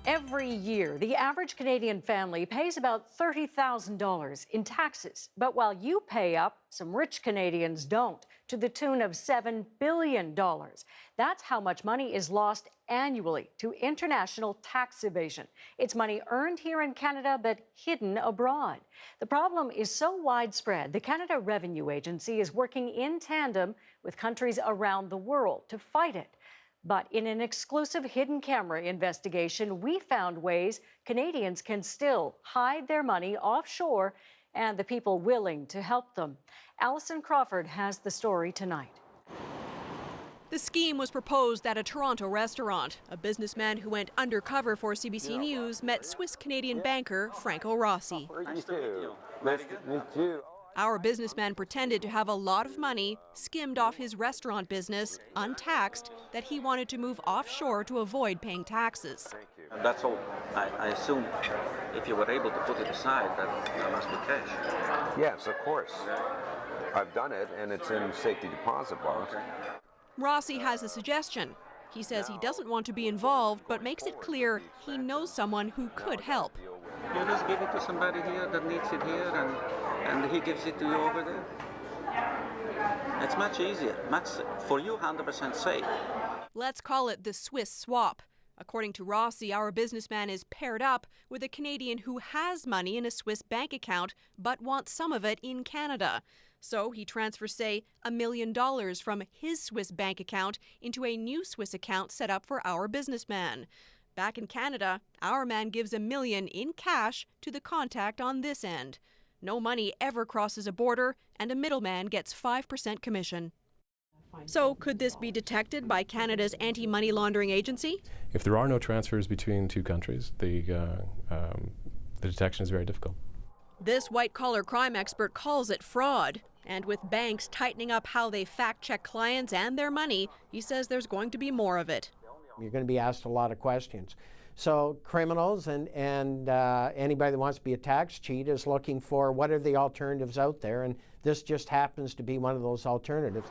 Every year, the average Canadian family pays about $30,000 in taxes. But while you pay up, some rich Canadians don't, to the tune of $7 billion. That's how much money is lost annually to international tax evasion. It's money earned here in Canada but hidden abroad. The problem is so widespread, the Canada Revenue Agency is working in tandem with countries around the world to fight it. But in an exclusive hidden camera investigation, we found ways Canadians can still hide their money offshore and the people willing to help them. Alison Crawford has the story tonight. The scheme was proposed at a Toronto restaurant. A businessman who went undercover for CBC News met Swiss-Canadian banker Franco Rossi. Nice to meet you. Our businessman pretended to have a lot of money, skimmed off his restaurant business, untaxed, that he wanted to move offshore to avoid paying taxes. That's all. I assume if you were able to put it aside, that must be cash. Yes, of course. I've done it, and it's in safety deposit box. Rossi has a suggestion. He says he doesn't want to be involved, but makes it clear he knows someone who could help. You just give it to somebody here that needs it here, and he gives it to you over there. It's much easier, for you, 100% safe. Let's call it the Swiss swap. According to Rossi, our businessman is paired up with a Canadian who has money in a Swiss bank account but wants some of it in Canada. So he transfers, say, $1 million from his Swiss bank account into a new Swiss account set up for our businessman. Back in Canada, our man gives $1 million in cash to the contact on this end. No money ever crosses a border, and a middleman gets 5% commission. So could this be detected by Canada's anti-money laundering agency? If there are no transfers between two countries, the detection is very difficult. This white-collar crime expert calls it fraud. And with banks tightening up how they fact-check clients and their money, he says there's going to be more of it. You're going to be asked a lot of questions. So criminals and anybody that wants to be a tax cheat is looking for what are the alternatives out there, and this just happens to be one of those alternatives.